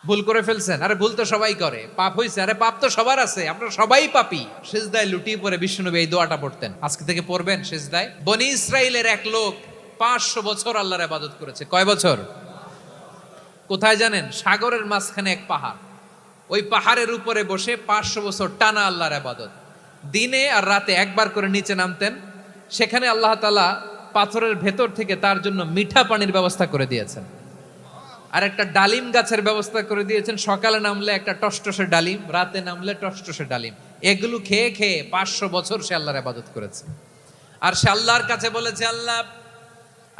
ভুল করে ফেলছেন, আরে ভুল তো সবাই করে। পাপ হয়েছে, আরে পাপ তো সবার আছে, আমরা সবাই পাপী। সিজদায় লুটিয়ে পড়ে বিষ্ণুনবী এই দোয়াটা পড়তেন। আজকে থেকে পড়বেন সিজদায়। বনি ইসরাইলের এক লোক 500 বছর আল্লাহর ইবাদত করেছে। কয় বছর? কোথায় জানেন? সাগরের মাঝখানে এক পাহাড়। ওই পাহাড়ের উপরে বসে 500 বছর টানা আল্লাহর ইবাদত। দিনে আর রাতে একবার করে নিচে নামতেন। সেখানে আল্লাহ তাআলা পাথরের ভেতর থেকে তার জন্য মিঠা পানির ব্যবস্থা করে দিয়েছেন। আর একটা ডালিম গাছের ব্যবস্থা করে দিয়েছেন। সকালে নামলে একটা টসটসে ডালিম, রাতে নামলে টসটসে ডালিম। এগুলো খেয়ে খেয়ে 500 বছর সে আল্লাহর ইবাদত করেছে। আর সে আল্লাহর কাছে বলেছে, আল্লাহ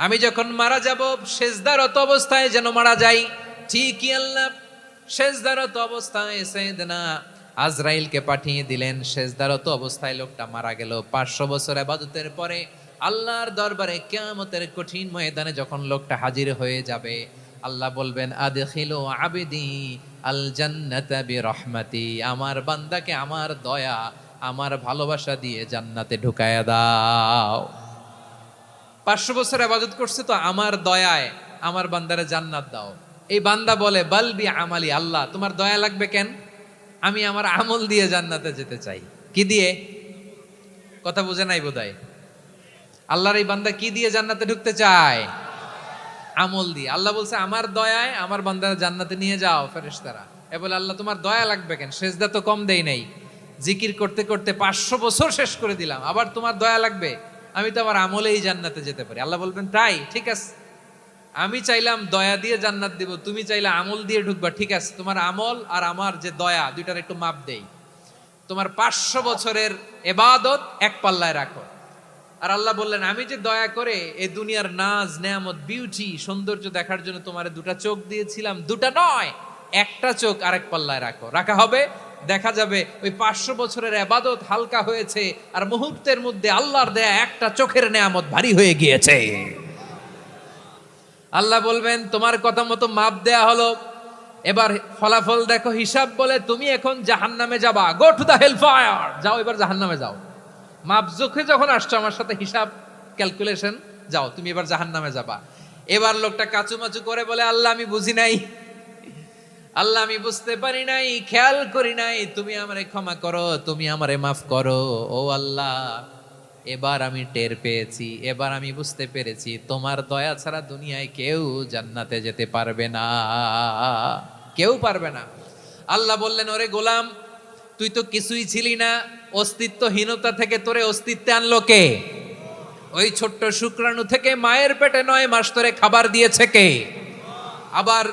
আমি যখন মারা যাব সেজদারত অবস্থায় যেন মারা যাই। ঠিকই আল্লাহ সেজদারত অবস্থায় সাইয়েদনা আজরাইলকে পাঠিয়ে দিলেন। সেজদারত অবস্থায় লোকটা মারা গেল। 500 বছর ইবাদতের পরে আল্লাহর দরবারে কিয়ামতের কঠিন ময়দানে যখন লোকটা হাজির হয়ে যাবে, আল্লাহ বলবেন আদখিলু আবদি আল জান্নাতা বিরহমাতি, আমার বান্দাকে আমার দয়া আমার ভালোবাসা দিয়ে জান্নাতে ঢুকায়া দাও। 500 বছর ইবাদত করছে তো আমার দয়ায় আমার বান্দারে জান্নাত দাও। এই বান্দা বলে বালবি আমালি, আল্লাহ তোমার দয়া লাগবে কেন? আমি আমার আমল দিয়ে জান্নাতে যেতে চাই। কি দিয়ে? কথা বুঝে নাই বোধহয়। আল্লাহর এই বান্দা কি দিয়ে জান্নাতে ঢুকতে চায়? আমল দিয়ে। আল্লাহ বলছে আমার দয়ায় আমার বান্দারা জান্নাতে নিয়ে যাও ফেরেশতারা। এ বলে আল্লাহ তোমার দয়া লাগবে কেন? সেজদা তো কম দেই নাই, জিকির করতে করতে 500 বছর শেষ করে দিলাম, আবার তোমার দয়া লাগবে? আমি তো আমার আমলেই জান্নাতে যেতে পারি। আল্লাহ বলবেন তাই, ঠিক আছে, আমি চাইলাম দয়া দিয়ে জান্নাত দিব, তুমি চাইলে আমল দিয়ে ঢুকবা, ঠিক আছে, তোমার আমল আর আমার যে দয়া দুইটার একটু মাপ দেই। তোমার 500 বছরের ইবাদত এক পাল্লায় রাখো। আর আল্লাহ বললেন আমি যে দয়া করে এই দুনিয়ার নাজ নেয়ামত বিউটি সৌন্দর্য দেখার জন্য তোমার দুটা চোখ দিয়েছিলাম, দুটা নয় একটা চোখ আরেক পাল্লায় রাখো। রাখা হবে, দেখা যাবে ওই 500 বছরের ইবাদত হালকা হয়েছে আর মুহূর্তের মধ্যে আল্লাহর দেয়া একটা চোখের নেয়ামত ভারী হয়ে গিয়েছে। আল্লাহ বলবেন তোমার কথা মতো মাপ দেয়া হলো, এবার ফলাফল দেখো, হিসাব বলে তুমি এখন জাহান্নামে যাবা, go to the hell fire, যাও এবার জাহান্নামে যাও। মাপ জোখে যখন আসছো আমার সাথে হিসাব ক্যালকুলেশন, যাও তুমি এবার জাহান্নামে যাবা। এবার লোকটা কাচুমাচু করে বলে আল্লাহ আমি বুঝি নাই, আল্লাহ আমি বুঝতে পারি নাই, খেয়াল করি নাই, তুমি আমারে ক্ষমা করো, তুমি আমারে মাফ করো। ও আল্লাহ এবার আমি টের পেয়েছি, এবার আমি বুঝতে পেরেছি তোমার দয়া ছাড়া দুনিয়ায় কেউ জান্নাতে যেতে পারবে না, কেউ পারবে না। আল্লাহ বললেন ওরে গোলাম তুই তো কিছুই ছিলি না, অস্তিত্বহীনতা থেকে তোরে অস্তিত্বে আনলো কে? ওই ছোট্ট শুক্রাণু থেকে মায়ের পেটে 9 মাস ধরে খাবার দিয়েছে কে? আবার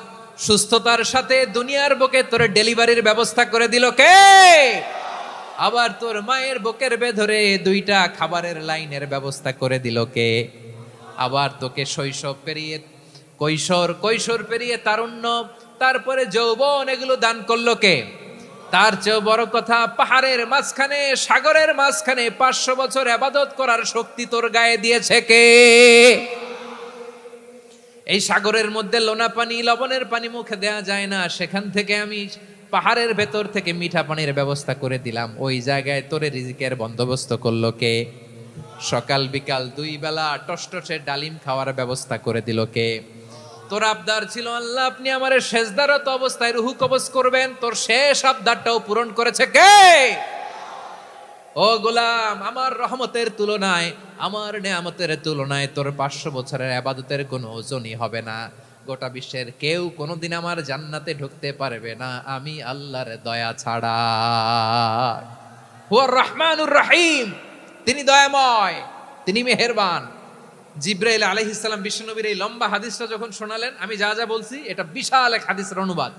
সুস্থতার সাথে দুনিয়ার বুকে তোরে ডেলিভারির ব্যবস্থা করে দিল কে? আবার তোর মায়ের বুকের ভেতরে 2টা খাবারের লাইনের ব্যবস্থা করে দিল কে? আবার তোকে শৈশব পেরিয়ে কৈশোর পেরিয়ে তারুণ্য, তারপরে যৌবন, এগুলো দান করলো কে? তার চেয়েও বড় কথা, পাহাড়ের মাঝখানে সাগরের মাঝখানে 500 বছর ইবাদত করার শক্তি তোর গায়ে দিয়েছে কে? এই সাগরের মধ্যে লোনা পানি লবণের পানি মুখে দেয়া যায় না, সেখান থেকে আমি পাহাড়ের ভেতর থেকে মিঠা পানির ব্যবস্থা করে দিলাম। ওই জায়গায় তোরে রিজিকের বন্দোবস্ত করলো কে? সকাল বিকাল 2 বেলা টসটসে ডালিম খাওয়ার ব্যবস্থা করে দিল কে? তোর আবদার ছিল আল্লাহ আপনি আমারে সেজদারত অবস্থায় রুহু কবজ করবেন, তোর শেষ আবদারটাও পূরণ করেছে কে? ও গোলাম আমার রহমতের তুলনায়, আমার নেয়ামতের তুলনায় তোর 500 বছরের ইবাদতের কোনো ওজনই হবে না। গোটা বিশ্বের কেউ কোনোদিন আমার জান্নাতে ঢুকতে পারবে না আমি আল্লাহর দয়া ছাড়া। হুয়ার রহমানুর রহিম, তিনি দয়াময়, তিনি মেহেরবান। জিব্রাইল আলাইহিস সালাম বিশ্বনবীর এই লম্বা হাদিসটা যখন শোনালেন, আমি যা যা বলছি এটা বিশাল এক হাদিসের অনুবাদ।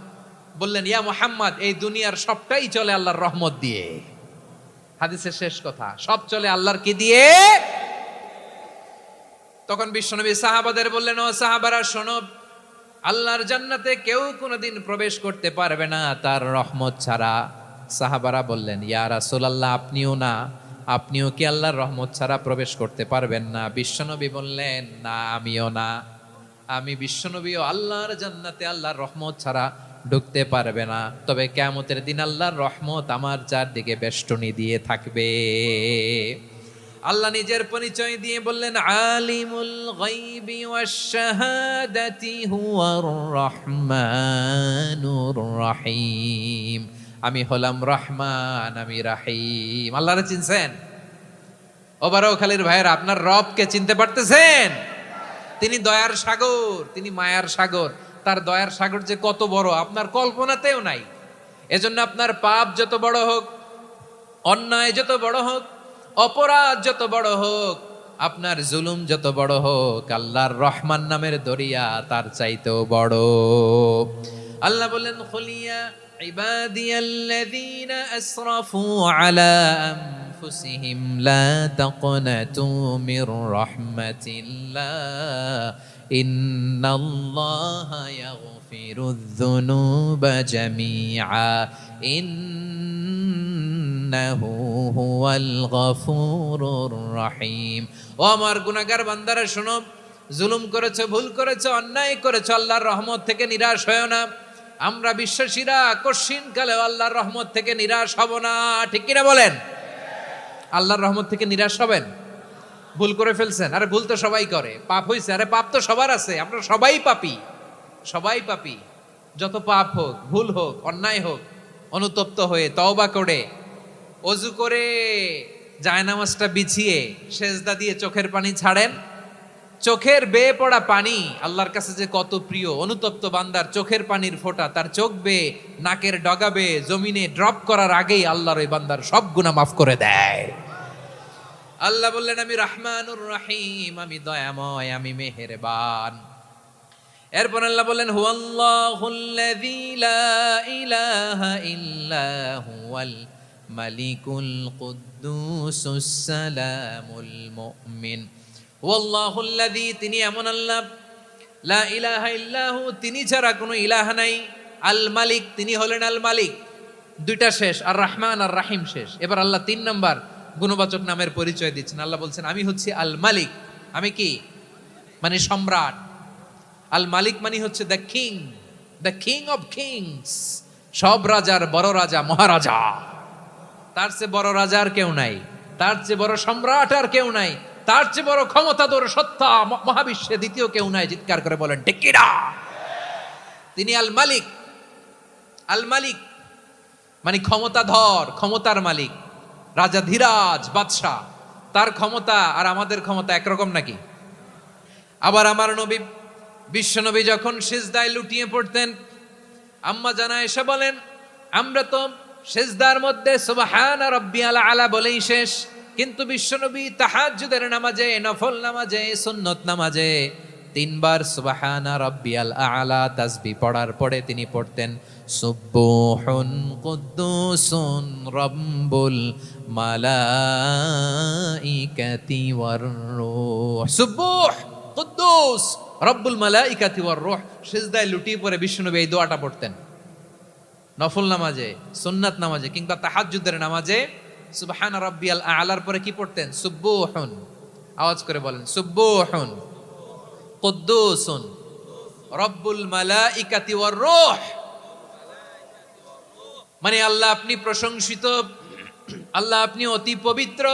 বললেন ইয়া মুহাম্মদ এই দুনিয়ার সবটাই চলে আল্লাহর রহমত দিয়ে। হাদিসের শেষ কথা, সব চলে আল্লাহর কি দিয়ে? তখন বিশ্বনবী সাহাবাদের বললেন ও সাহাবারা শোনো, আল্লাহর জান্নাতে কেউ কোনোদিন প্রবেশ করতে পারবে না তার রহমত ছাড়া। সাহাবারা বললেন ইয়া রাসূলুল্লাহ আপনিও না, আপনিও কি আল্লাহর রহমত ছাড়া প্রবেশ করতে পারবেন না? বিশ্বনবী বললেন না আমিও না, আমি বিশ্বনবীও আল্লাহর জান্নাতে আল্লাহর রহমত ছাড়া ঢুকতে পারবে না, তবে কিয়ামতের দিন আল্লাহর রহমত আমার চারদিকে বেষ্টনী দিয়ে থাকবে। আল্লাহ নিজের পরিচয় দিয়ে বললেন আলিমুল গায়বি ওয়াশ শাহাদাতি হুয়ার রহমানুর রাহিম। আমি হলাম রহমান, আমি রাহিম। আল্লাহরে চিনছেন? ওবারখালীর ভাইয়েরা, আপনার রবকে চিনতে পারতেছেন? তিনি দয়ার সাগর, তিনি মায়ার সাগর। তার দয়ার সাগর যে কত বড় আপনার কল্পনাতেও নাই। এজন্য আপনার পাপ যত বড় হোক, অন্যায় যত বড় হোক, অপরাধ যত বড় হোক, আপনার জুলুম যত বড় হোক, আল্লাহর রহমান নামের দরিয়া তার চাইতেও বড়। আল্লাহ বলেন, খুলিয়া ইবাদিয়াল্লাযীনা আসরাফু আলা আনফুসিহিম লা তাকনাতু মির রাহমাতিল্লাহ ইন্নাল্লাহা ইয়াগফিরুয যুনুবা জামিআ ইন্নাহু হুয়াল গফুরুর রহিম। ও আমার গুনাহগার বান্দারা শোনো, জুলুম করেছো, ভুল করেছো, অন্যায় করেছো, আল্লাহর রহমত থেকে নিরাশ হয়ো না। আমরা বিশ্বাসীরা কশিনকালে আল্লাহর রহমত থেকে নিরাশ হব না, ঠিক কিনা বলেন? আল্লাহর রহমত থেকে নিরাশ হবেন? ভুল করে ফেলছেন, আরে ভুল তো সবাই করে। পাপ হয়েছে, আরে পাপ তো সবার আছে, আমরা সবাই পাপী, সবাই পাপী। যত পাপ হোক, ভুল হোক, অন্যায় হোক, অনুতপ্ত হয়ে তওবা করে, ওযু করে, জায়নামাজটা বিছিয়ে সেজদা দিয়ে চোখের পানি ছাড়েন। চোখের বেয়ে পড়া পানি আল্লাহর কাছে যে কত প্রিয়। অনুতপ্ত বান্দার চোখের পানির ফোঁটা তার চোখ বেয়ে, নাকের ডগা বেয়ে জমিনে ড্রপ করার আগেই আল্লাহর ওই বান্দার সব গুনাহ মাফ করে দেয়। আল্লাহ বললেন, আমি রহমানুর রহিম, আমি দয়াময়, আমি মেহেরবান। এরপর আল্লাহ বললেন, হুয়াল্লাহুল্লাযী লা ইলাহা ইল্লা হুয়াল মালিকুল কুদ্দুসুস সালামুল মুমিন। ওয়াল্লাহুল্লাযী, তিনি এমন আল্লাহ, লা ইলাহা ইল্লাহু, তিনি ছাড়া কোনো ইলাহ নাই। আল মালিক, তিনি হলেন আল মালিক। দুইটা শেষ, আর রহমান আর রাহিম শেষ। এবার আল্লাহ 3 নম্বর গুণবাচক নামের পরিচয় দিচ্ছেন। আল্লাহ বলছেন, আমি হচ্ছি আল মালিক। আমি কি? মানে সম্রাট। আল মালিক মানে হচ্ছে the king, the king of kings. সব রাজার বড় রাজা, মহারাজা। তার চেয়ে বড় রাজা আর কেউ নাই, তার চেয়ে বড় সম্রাট আর কেউ নাই, তার চেয়ে বড় ক্ষমতাধর সত্তা মহাবিশ্বে দ্বিতীয় কেউ নাই। চিৎকার করে বলেন ঠিক কিনা? তিনি আল মালিক। আল মালিক মানে ক্ষমতাধর, ক্ষমতার মালিক, রাজা ধীরাজ বাদশাহ। তার ক্ষমতা আর আমাদের ক্ষমতা একরকম নাকি? আবার আমার নবী, বিশ্ব নবী যখন সিজদায় লুটিয়ে পড়তেন, আম্মা জানা এসে বলেন, আমরা তো সিজদার মধ্যে সুবহান রাব্বিয়াল আলা বলেই শেষ, কিন্তু বিশ্বনবী তাহাজ্জুদের নামাজে, নফল নামাজে, সুন্নত নামাজে 3 বার সুবহান রাব্বিয়াল আলা তাসবিহ পড়ার পরে তিনি পড়তেন, সুবহুন কুদ্দুসুন রাব্বুল মালাইকাতি ওয়ার রূহ। সুবহ, কুদ্দুস, রব্বুল মালাইকাতি ওয়ার রূহ। সিজদায় লুটিয়ে পড়ে বিশ্বনবী এই দোয়াটা পড়তেন। নফল নামাজে, সুন্নাত নামাজে কিংবা তাহাজ্জুদের নামাজে সুবহান রাব্বিয়াল আলার পরে কি পড়তেন? সুবহুন। আওয়াজ করে বলেন, সুবহুন কুদ্দুসুন রব্বুল মালাইকাতি ওয়ার রূহ। মানে আল্লাহ আপনি প্রশংসিত, আল্লাহ আপনি অতি পবিত্র,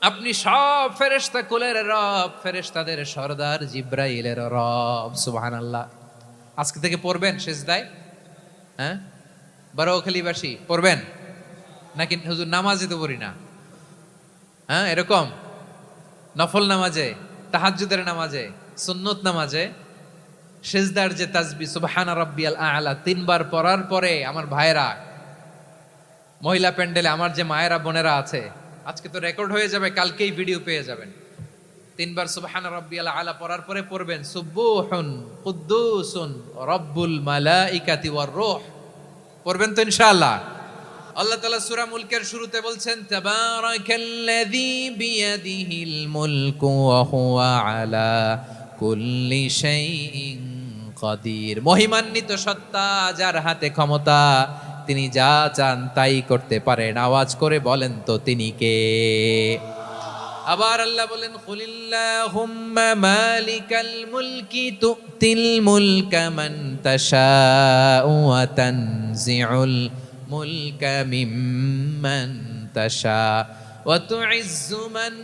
আপনি সব ফেরেশতা কুলের রব, ফেরেশতাদের সরদার জিব্রাইলের রব। সুবহানাল্লাহ। আজকে থেকে পড়বেন সিজদায়? হ্যাঁ, বারোখালীবাসী পড়বেন নাকি? হুজুর নামাজে তো পড়ি না। হ্যাঁ, এরকম নফল নামাজে, তাহাজ্জুদের নামাজে, সুন্নত নামাজে সিজদার যে তাসবিহ সুবহান রাব্বিয়াল আ'লা 3 বার পড়ার পরে আমার ভাইরা, মহিলা প্যান্ডেলে আমার যে মায়েরা বোনেরা আছে, আজকে তো রেকর্ড হয়ে যাবে, কালকেই ভিডিও পেয়ে যাবেন। 3 বার সুবহান রাব্বিয়াল আ'লা পড়ার পরে পড়বেন সুবহুন কুদ্দুসুন রব্বুল মালাইকাতি ওয়ার রূহ। পড়বেন তো ইনশাআল্লাহ। আল্লাহ তাআলা সূরা মুলকের শুরুতে বলছেন, তাবারাকাল্লাযী বিয়াদিহিল মুলকু ওয়া হুয়া আলা কুল্লি শাইইন কাদির। মহিমান্বিত সত্তা, যার হাতে ক্ষমতা, তিনি যা চান তাই করতে পারেন। আওয়াজ করে বলেন তো তিনি কে? আবার আল্লাহ বলেন, কুলিল্লাহুম্মা মালিকাল মুলকি তুতিল মুলকা মান তাশাউ ওয়া তানজিউল মুলকা মিম্মান তাশা ওয়া তুইজ্জু মান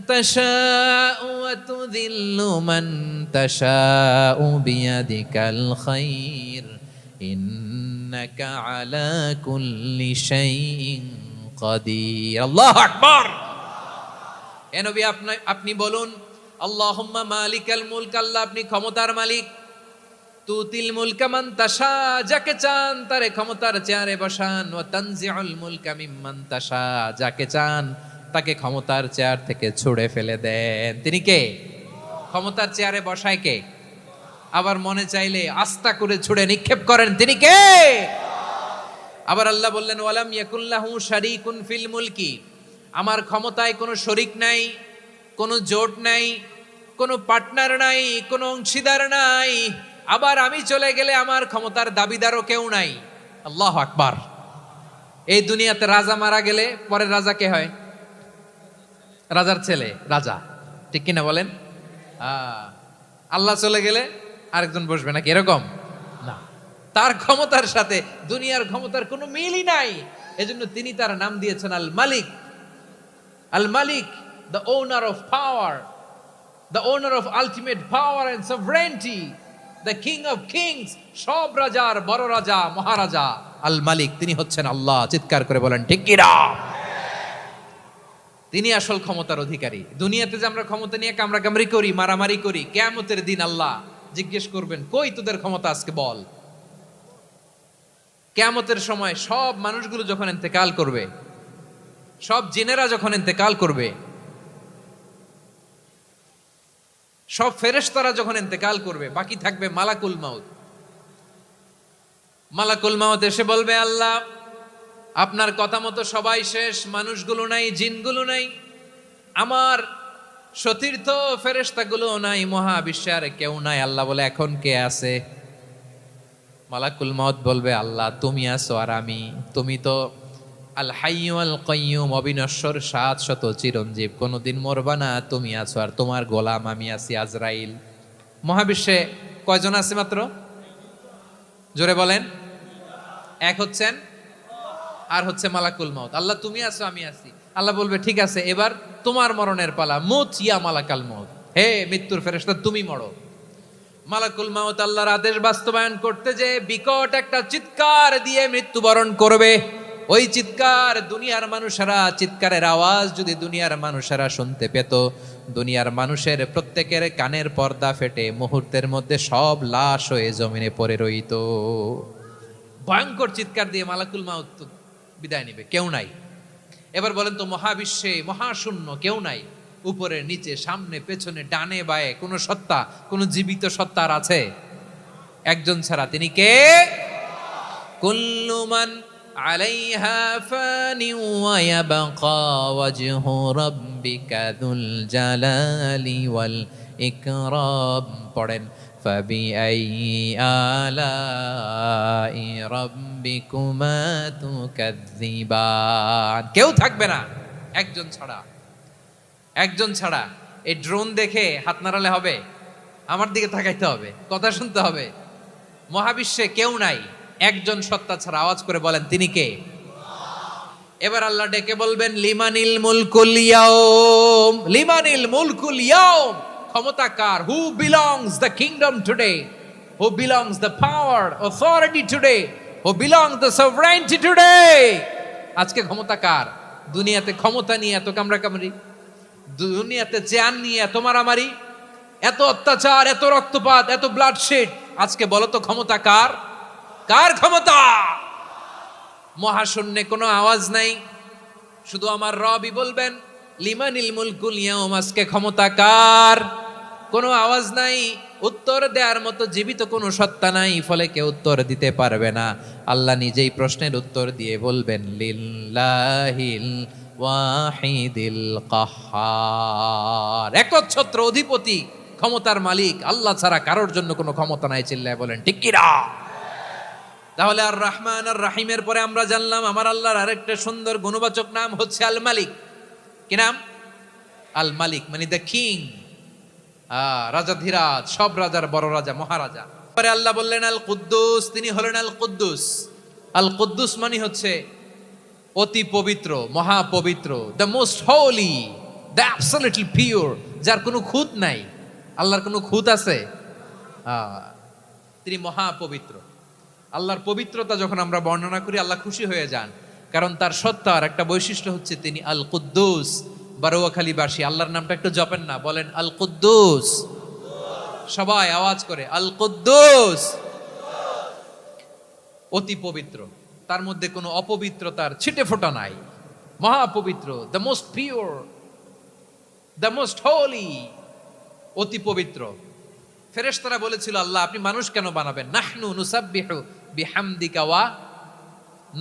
তাশাউ ওয়া তুযিল্লু মান তাশাউ বিয়াদিকাল খায়র ইন্নাকা আলা কুল্লি শাইইন কাদির। আল্লাহু আকবার। এ নবী আপনি বলুন, আল্লাহুম্মা মালিকাল মুলক, আল্লাহ আপনি ক্ষমতার মালিক। তুতিল মুলকা মান তাশা, যাকে চান তারে ক্ষমতার চেয়ারে বসান। ওয়া তানজিউল মুলকা মিম্মান তাশা, যাকে চান তাকে ক্ষমতার চেয়ার থেকে ছুঁড়ে ফেলে দেন। তিনি কে? ক্ষমতার চেয়ারে বসায় কে? আবার মনে চাইলে আস্থা করে ছুঁড়ে নিক্ষেপ করেন, তিনি কে? আবার আল্লাহ বললেন, ওয়ালাম ইয়াকুল্লাহু শারীকুন ফিল মুলকি, আমার ক্ষমতায় কোনো শরীক নাই, কোনো জোট নাই, কোনো পার্টনার নাই, কোনো অংশীদার নাই। আবার আমি চলে গেলে আমার ক্ষমতার দাবিদারও কেউ নাই। আল্লাহু আকবার। এই দুনিয়াতে রাজা মারা গেলে পরের রাজা কে হয়? রাজার ছেলে রাজা, ঠিক কিনা বলেন? আল্লাহ চলে গেলে আরেকজন বসবে নাকি? এরকম না, তার ক্ষমতার সাথে দুনিয়ার ক্ষমতার কোনো মিলই নাই। এজন্য তিনি তার নাম দিয়েছেন আল মালিক। আল মালিক, the owner of power, the owner of ultimate power and sovereignty, the king of kings, সব রাজার বড় রাজা, মহারাজা আল মালিক, তিনি হচ্ছেন আল্লাহ। চিৎকার করে বলেন ঠিক কিনা? তিনি আসল ক্ষমতার অধিকারী। দুনিয়াতে যে আমরা ক্ষমতা নিয়ে কামড়াকামড়ি করি, মারামারি করি, কিয়ামতের দিন আল্লাহ জিজ্ঞেস করবেন, কই তোদের ক্ষমতা আজকে বল। কিয়ামতের সময় সব মানুষগুলো যখন ইন্তেকাল করবে, সব জিনেরা যখন ইন্তেকাল করবে, সব ফেরেশতারা যখন ইন্তেকাল করবে, বাকি থাকবে মালাকুল মাউত। মালাকুল মাউত এসে বলবে, আল্লাহ আপনার কথা মতো সবাই শেষ, মানুষগুলো নাই, জিনগুলো নাই, আমার সতীর্থ ফেরেশতাগুলো নাই, মহাবিশ্বে আর কেউ নাই। আল্লাহ বলে, এখন কে আছে? মালাকুল মাউত বলবে, আল্লাহ তুমি আছো আর আমি। তুমি তো আল হাইয়্যু আল কাইয়্যুম, অবিনশ্বর, শাশ্বত, চিরঞ্জীব, কোনোদিন মরবা না, তুমি আছো আর তোমার গোলাম আমি আছি আজরাইল। মহাবিশ্বে কয়জন আছে মাত্র? জোরে বলেন। এক হচ্ছেন, আর হচ্ছে মালাকুল মাউত। আল্লাহ তুমি আছো আমি আছি। আল্লাহ বলবে, ঠিক আছে, এবার তোমার মরণের পালা, মুত ইয়া মালাকাল মাউত, হে মৃত্যুর ফেরেশতা তুমি মরো। মালাকুল মাউত আল্লাহর আদেশ বাস্তবায়ন করতে যে বিকট একটা চিৎকার দিয়ে মৃত্যুবরণ করবে। ওই চিৎকার দুনিয়ার মানুষেরা, চিৎকারের আওয়াজ যদি দুনিয়ার মানুষেরা শুনতে পেত, দুনিয়ার মানুষের প্রত্যেকের কানের পর্দা ফেটে মুহূর্তের মধ্যে সব লাশ হয়ে জমিনে পড়ে রইত। ভয়ঙ্কর চিৎকার দিয়ে মালাকুল মাউত বিদায় নিবে, কেউ নাই। এবার বলেন তো, মহাবিশ্বে মহাশূন্য, কেউ নাই, উপরে নিচে, সামনে পেছনে, ডানে বায়ে কোন সত্তা, কোন জীবিত সত্তার আছে? একজন ছাড়া, তিনি কে? কুল্লু মান আলাইহা ফানি ওয়া ইয়াবকা ওয়াজহু রাব্বিকা যুল জালালি ওয়াল ইকরাম। পড়েন, ফাবিআইয়ি আলাই রাব্বিকুমা তুকাযযিবান। কেউ থাকবে না একজন ছাড়া। একজন ছাড়া। এই ড্রোন দেখে হাত নাড়ালে হবে? আমার দিকে তাকাইতে হবে, কথা শুনতে হবে। মহাবিশ্বে কেউ নাই, একজন সত্তা ছাড়া। আওয়াজ করে বলেন, তিনি কে? এবার আল্লাহ ডেকে বলবেন, লিমানিল মুলকুল ইয়াউম, লিমানিল মুলকুল ইয়াউম। ক্ষমতা কার? Who belongs the kingdom today, who belongs the power authority today, who belongs the sovereignty today. আজকে ক্ষমতা কার? দুনিয়াতে ক্ষমতা নিয়ে এত কামড়াকামড়ি, দুনিয়াতে চেয়ার নিয়ে এত মারামারি, এত অত্যাচার, এত রক্তপাত, এত ব্লাডশেড, আজকে বলো তো ক্ষমতা কার? কার ক্ষমতা? মহাশূন্যে কোনো আওয়াজ নাই, শুধু আমার রবই বলবেন, লিমানিল মুলকুল ইয়াউম। আজকে ক্ষমতা কার? কোনো আওয়াজ নাই, উত্তর দেওয়ার মতো জীবিত কোনো সত্তা নাই, ফলে কেউ উত্তর দিতে পারবে না। আল্লাহ নিজেই প্রশ্নের উত্তর দিয়ে বলবেন, লিল্লাহিল ওয়াহিদিল কাহ্হার। একচ্ছত্র অধিপতি, ক্ষমতার মালিক আল্লাহ ছাড়া কারোর জন্য কোনো ক্ষমতা নাই। চিল্লায় বলেন ঠিক কিনা? তাহলে আর রহমান আর রাহিমের পরে আমরা জানলাম আমার আল্লাহর আরেকটা সুন্দর গুণবাচক নাম হচ্ছে আল মালিক। কি নাম? আল মালিক, মানে দ্য কিং, রাজাধিরাজ, সব রাজার বড় রাজা, মহারাজা। পরে আল্লাহ বললেন আল কুদ্দুস, তিনি হলেন আল কুদ্দুস। আল কুদ্দুস মানে হচ্ছে অতি পবিত্র, মহাপবিত্র, the most holy, the absolutely pure, যার কোনো খুঁত নাই। আল্লাহর কোনো খুঁত আছে? তিনি মহাপবিত্র। আল্লাহর পবিত্রতা যখন আমরা বর্ণনা করি আল্লাহ খুশি হয়ে যান, কারণ তার সত্তার একটা বৈশিষ্ট্য হচ্ছে তিনি আল কুদ্দুস। বারোয়াখালীবাসী আল্লাহর নামটা একটু জপেন না, বলেন আল কুদ্দুস, সবাই আওয়াজ করে আল কুদ্দুস। অতি পবিত্র, তার মধ্যে কোনো অপবিত্রতার ছিটে ফোঁটা নাই, মহাপবিত্র, the most pure, the most holy, অতি পবিত্র। ফেরেশতারা বলেছিল আল্লাহ আপনি মানুষ কেন বানাবেন? নাহনু নুসাব্বিহু বিহামদিকা ওয়া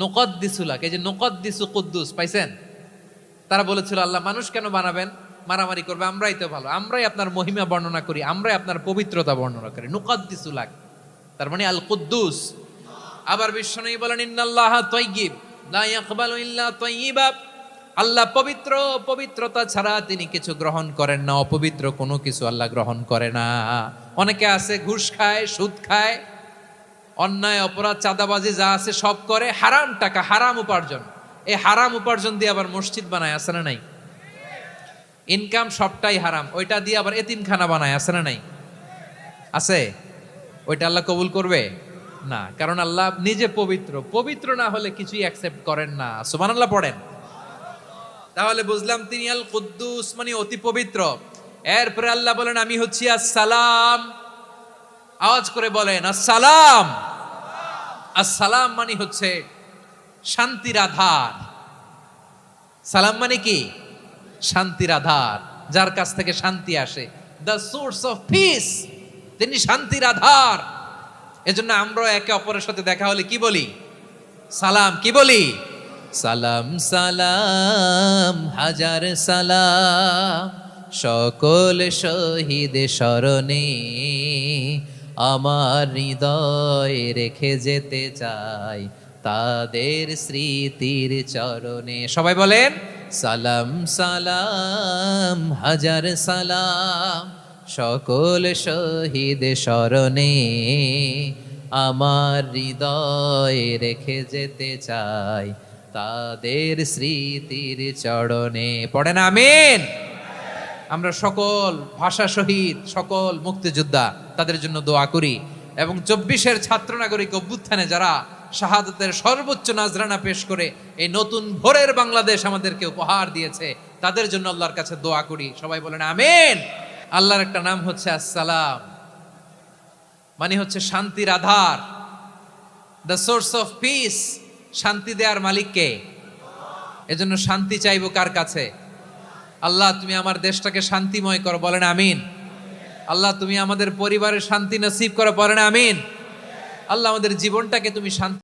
নুকদ্দিসু লাক। এই যে নুকদ্দিসু কুদ্দুস পাইছেন? তারা বলেছিল আল্লাহ মানুষ কেন বানাবেন, মারামারি করবে, আমরাই তো ভালো, আমরাই আপনার মহিমা বর্ণনা করি, আমরাই আপনার পবিত্রতা বর্ণনা করি। নুকদ্দিসু লাক তার মানে আল কুদ্দুস। আবার বিশ্বনবী বলেন ইন্নাল্লাহা তাইয়্যিব লা ইয়াকবালু ইল্লা তাইয়্যিবা। আল্লাহ পবিত্র, পবিত্রতা ছাড়া তিনি কিছু গ্রহণ করেন না, অপবিত্র কোনো কিছু আল্লাহ গ্রহণ করে না। অনেকে আছে ঘুষ খায়, সুদ খায়, অন্যায় অপরাধ চাঁদাবাজি যা আছে সব করে, হারাম টাকা, হারাম উপার্জন। এই হারাম উপার্জন দিয়ে আবার মসজিদ বানায়, আছে না নাই? ইনকাম সবটাই হারাম, ওইটা দিয়ে আবার এতিমখানা বানায়, আছে না নাই? আছে। ওইটা আল্লাহ কবুল করবে না, কারণ আল্লাহ নিজে পবিত্র। পবিত্র না হলে কিছুই অ্যাকসেপ্ট করেন না। সুবহানাল্লাহ পড়েন। তাহলে বুঝলাম তিনি আল কুদ্দুস মানে অতি পবিত্র। এরপরে আল্লাহ বলেন আমি হচ্ছি আসসালাম। আওয়াজ করে বলেন আসসালাম। আসসালাম মানে হচ্ছে শান্তির আধার। সালাম মানে কি? শান্তির আধার, যার কাছ থেকে শান্তি আসে। দ্য সোর্স অফ পিস, তিনি শান্তির আধার। এজন্য আমরা একে অপরের সাথে দেখা হলে কি বলি? সালাম। কি বলি? সালাম সালাম হাজার সালাম, সকল শহীদ স্মরণে আমার হৃদয় রেখে যেতে চাই তাদের স্মৃতির চরণে। সবাই বলেন সালাম সালাম হাজার সালাম, সকল শহীদ স্মরণে আমার হৃদয় রেখে যেতে চাই তাদের স্মৃতির চরণে। পড়েন আমিন। আমরা সকল ভাষা শহীদ, সকল মুক্তিযোদ্ধা তাদের জন্য দোয়া করি, এবং 24-এর ছাত্র নাগরিক অভ্যুত্থানে যারা শাহাদাতের সর্বোচ্চ নাজরানা পেশ করে এই নতুন ভোরের বাংলাদেশ আমাদেরকে উপহার দিয়েছে, তাদের জন্য আল্লাহর কাছে দোয়া করি। সবাই বলেন আমিন। আল্লাহর একটা নাম হচ্ছে আসসালাম, মানে হচ্ছে শান্তির আধার, দ্য সোর্স অফ পিস। শান্তি দেওয়ার মালিক কে? এজন্য শান্তি চাইবো কার কাছে? আল্লাহ তুমি আমার দেশটাকে শান্তিময় করো, বলেন আমিন। আল্লাহ তুমি আমাদের পরিবারের শান্তি নসিব করো, বলেন আমিন। আল্লাহ আমাদের জীবনটাকে তুমি শান্তি